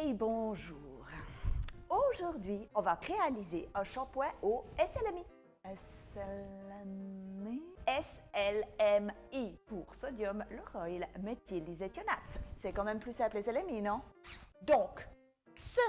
Hey, bonjour! Aujourd'hui, on va réaliser un shampoing au SLMI. SLMI pour sodium lauryl méthylisethionate. C'est quand même plus simple SLMI, non? Donc, ce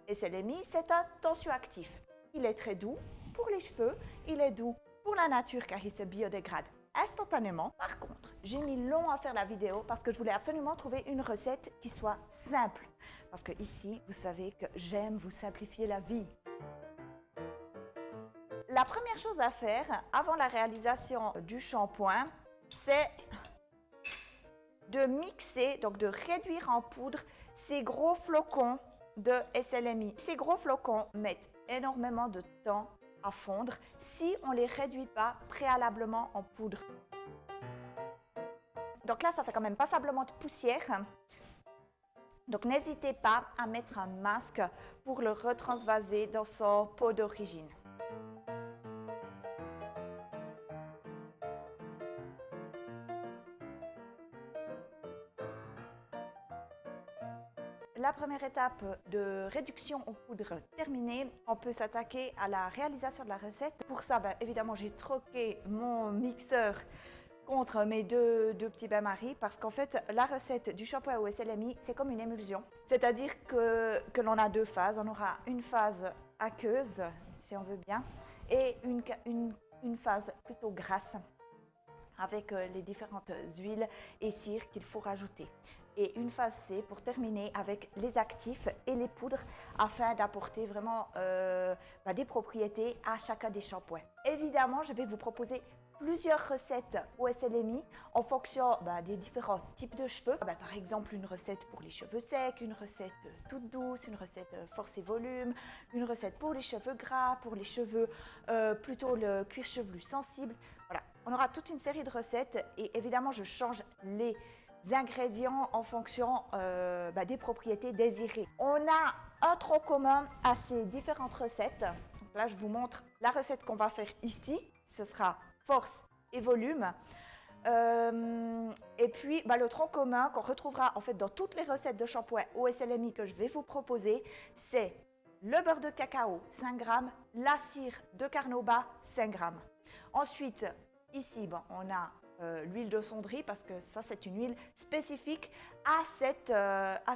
SLMI, c'est un tensioactif. Il est très doux pour les cheveux, il est doux pour la nature car il se biodégrade instantanément. Par contre, j'ai mis long à faire la vidéo parce que je voulais absolument trouver une recette qui soit simple. Parce que ici, vous savez que j'aime vous simplifier la vie. La première chose à faire avant la réalisation du shampoing, c'est de mixer, donc de réduire en poudre ces gros flocons de SLMI. Ces gros flocons mettent énormément de temps à fondre si on ne les réduit pas préalablement en poudre. Donc là, ça fait quand même passablement de poussière. Donc n'hésitez pas à mettre un masque pour le retransvaser dans son pot d'origine. La première étape de réduction en poudre terminée, on peut s'attaquer à la réalisation de la recette. Pour ça, évidemment, j'ai troqué mon mixeur contre mes deux petits bains-maries parce qu'en fait, la recette du shampoing au SLMI, c'est comme une émulsion. C'est-à-dire que l'on a deux phases. On aura une phase aqueuse, si on veut bien, et une phase plutôt grasse avec les différentes huiles et cires qu'il faut rajouter. Et une phase C pour terminer avec les actifs et les poudres afin d'apporter vraiment des propriétés à chacun des shampoings. Évidemment, je vais vous proposer plusieurs recettes au SLMI en fonction des différents types de cheveux. Par exemple, une recette pour les cheveux secs, une recette toute douce, une recette force et volume, une recette pour les cheveux gras, pour les cheveux plutôt le cuir chevelu sensible. Voilà, on aura toute une série de recettes et évidemment, je change les ingrédients en fonction des propriétés désirées. On a un tronc commun à ces différentes recettes. Donc là, je vous montre la recette qu'on va faire ici. Ce sera force et volume. Et puis, le tronc commun qu'on retrouvera en fait dans toutes les recettes de shampoing au SLMI que je vais vous proposer, c'est le beurre de cacao, 5 g, la cire de carnauba, 5 g. Ensuite, ici, on a l'huile de sonderie parce que ça, c'est une huile spécifique à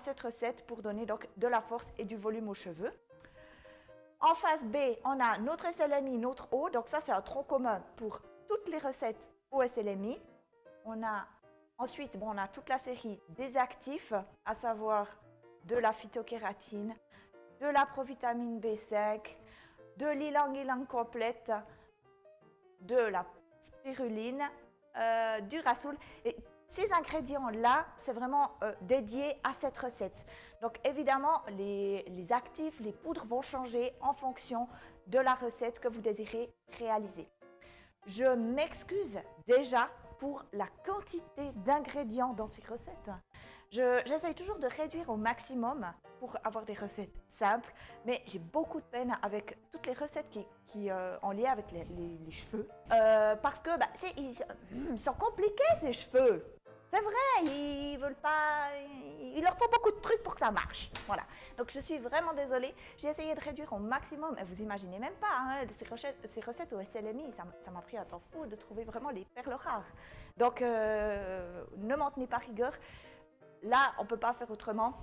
cette recette pour donner donc de la force et du volume aux cheveux. En phase B, on a notre SLMI, notre eau. Donc ça, c'est un tronc commun pour toutes les recettes au SLMI. Ensuite, on a toute la série des actifs, à savoir de la phytokératine, de la provitamine B5, de l'ilang-ilang complète, de la spiruline, du rasoul. Et ces ingrédients-là, c'est vraiment dédié à cette recette. Donc évidemment, les actifs, les poudres vont changer en fonction de la recette que vous désirez réaliser. Je m'excuse déjà pour la quantité d'ingrédients dans ces recettes. J'essaye toujours de réduire au maximum pour avoir des recettes simples, mais j'ai beaucoup de peine avec toutes les recettes qui en lien avec les cheveux. Parce que ils sont compliqués ces cheveux. C'est vrai, ils veulent pas, il leur faut beaucoup de trucs pour que ça marche. Voilà. Donc je suis vraiment désolée. J'ai essayé de réduire au maximum. Et vous imaginez même pas, ces recettes au SLMI, ça m'a pris un temps fou de trouver vraiment les perles rares. Donc ne m'en tenez pas rigueur. Là, on peut pas faire autrement.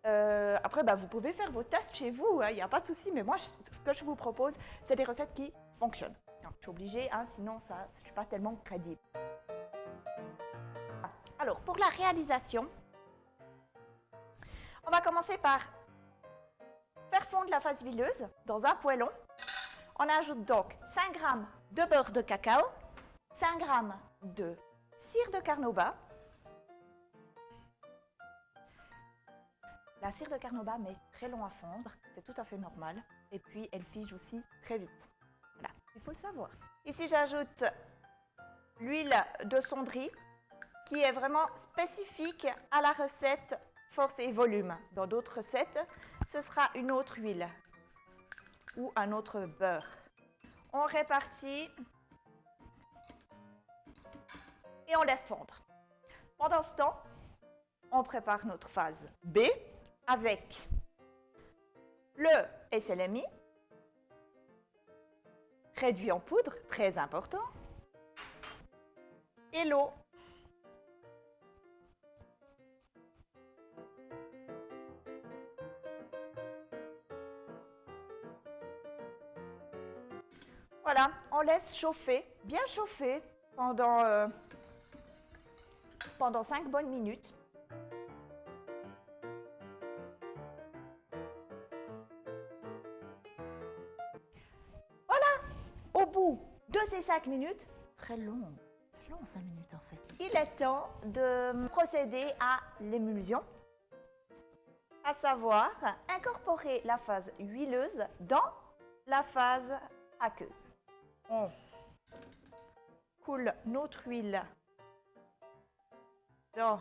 Après, vous pouvez faire vos tests chez vous, il n'y a pas de souci. Mais moi, ce que je vous propose, c'est des recettes qui fonctionnent. Donc, je suis obligée, sinon je ne suis pas tellement crédible. Alors, pour la réalisation, on va commencer par faire fondre la phase huileuse dans un poêlon. On ajoute donc 5 g de beurre de cacao, 5 g de cire de carnauba. La cire de carnauba met très long à fondre, c'est tout à fait normal. Et puis, elle fige aussi très vite. Voilà, il faut le savoir. Ici, j'ajoute l'huile de sonderie, qui est vraiment spécifique à la recette force et volume. Dans d'autres recettes, ce sera une autre huile ou un autre beurre. On répartit et on laisse fondre. Pendant ce temps, on prépare notre phase B avec le SLMI, réduit en poudre, très important, et l'eau. Voilà, on laisse chauffer, bien chauffer pendant 5 bonnes minutes. Voilà, au bout de ces 5 minutes, très long, c'est long 5 minutes en fait, il est temps de procéder à l'émulsion, à savoir incorporer la phase huileuse dans la phase aqueuse. On coule notre huile dans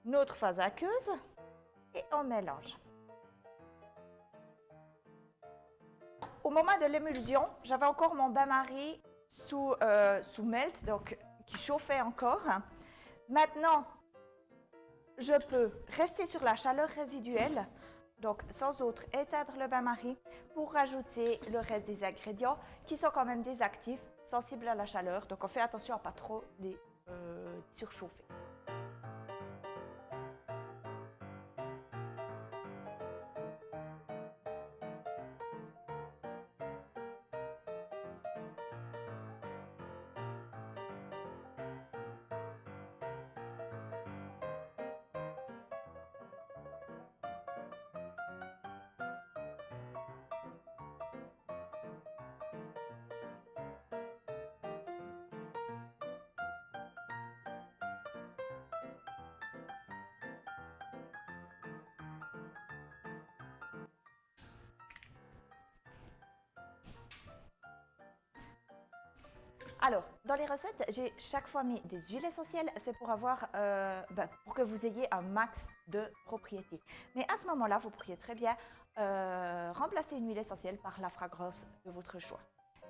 notre phase aqueuse et on mélange. Au moment de l'émulsion, j'avais encore mon bain-marie sous melt, donc qui chauffait encore. Maintenant, je peux rester sur la chaleur résiduelle, donc sans autre éteindre le bain-marie pour rajouter le reste des ingrédients qui sont quand même des actifs sensibles à la chaleur. Donc on fait attention à ne pas trop les surchauffer. Alors, dans les recettes, j'ai chaque fois mis des huiles essentielles, c'est pour pour que vous ayez un max de propriétés. Mais à ce moment-là, vous pourriez très bien remplacer une huile essentielle par la fragrance de votre choix.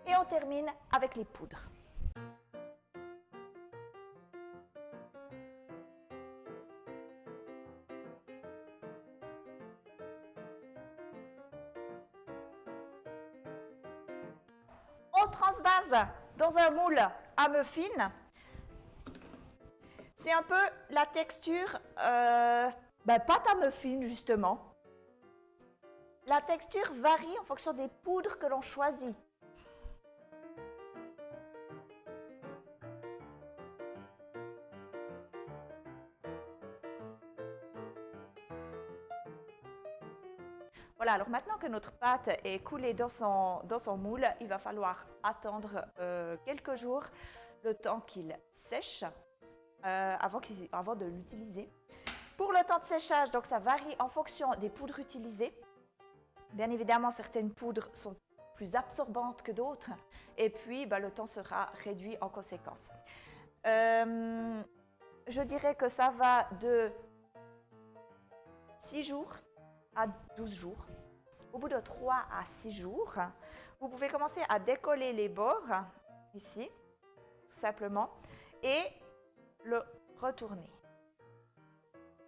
Et on termine avec les poudres. On transvase dans un moule à muffin. C'est un peu la texture pâte à muffin justement. La texture varie en fonction des poudres que l'on choisit. Voilà, alors maintenant que notre pâte est coulée dans son moule, il va falloir attendre quelques jours, le temps qu'il sèche avant de l'utiliser. Pour le temps de séchage, donc ça varie en fonction des poudres utilisées. Bien évidemment, certaines poudres sont plus absorbantes que d'autres et puis le temps sera réduit en conséquence. Je dirais que ça va de 6 jours à 12 jours. Au bout de 3 à 6 jours, vous pouvez commencer à décoller les bords, ici, tout simplement, et le retourner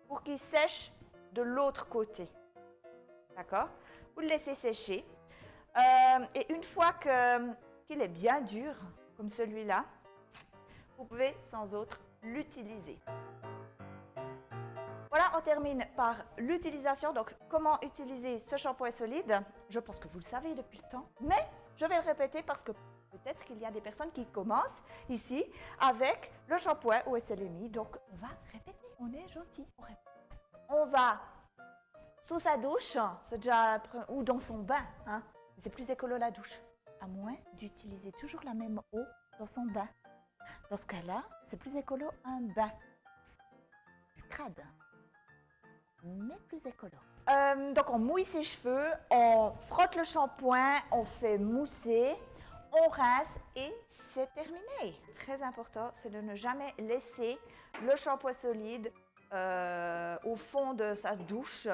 pour qu'il sèche de l'autre côté. D'accord? Vous le laissez sécher. Et une fois qu'il est bien dur, comme celui-là, vous pouvez sans autre l'utiliser. Voilà, on termine par l'utilisation. Donc, comment utiliser ce shampoing solide? Je pense que vous le savez depuis le temps, mais je vais le répéter parce que peut-être qu'il y a des personnes qui commencent ici avec le shampoing au SLMI. Donc, on va répéter, on est gentil, on répète. On va sous sa douche, c'est déjà, ou dans son bain, hein. C'est plus écolo la douche, à moins d'utiliser toujours la même eau dans son bain. Dans ce cas-là, c'est plus écolo un bain. Crade. Mais plus écolo. Donc on mouille ses cheveux, on frotte le shampoing, on fait mousser, on rince et c'est terminé. Très important, c'est de ne jamais laisser le shampoing solide au fond de sa douche,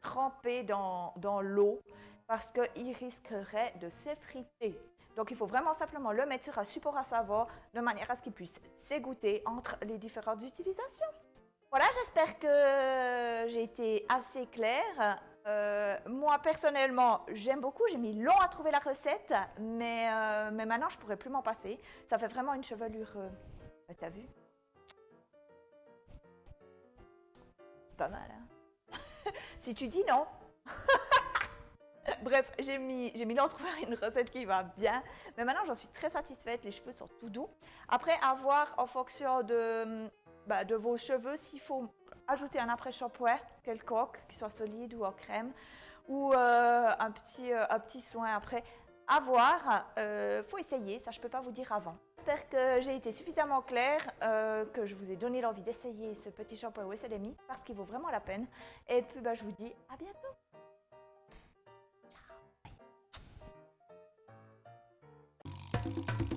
trempé dans l'eau, parce qu'il risquerait de s'effriter. Donc il faut vraiment simplement le mettre sur un support à savon de manière à ce qu'il puisse s'égoutter entre les différentes utilisations. Voilà, j'espère que j'ai été assez claire. Moi, personnellement, j'aime beaucoup. J'ai mis long à trouver la recette, mais maintenant, je ne pourrais plus m'en passer. Ça fait vraiment une chevelure. T'as vu? C'est pas mal, hein? Si tu dis non. Bref, j'ai mis long à trouver une recette qui va bien. Mais maintenant, j'en suis très satisfaite. Les cheveux sont tout doux. Après, à voir en fonction de vos cheveux, s'il faut ajouter un après-shampoing quelconque, qui soit solide ou en crème, ou un petit soin après. À voir, faut essayer, ça je peux pas vous dire avant. J'espère que j'ai été suffisamment claire, que je vous ai donné l'envie d'essayer ce petit shampoing OSLMI parce qu'il vaut vraiment la peine. Et puis je vous dis à bientôt. Ciao.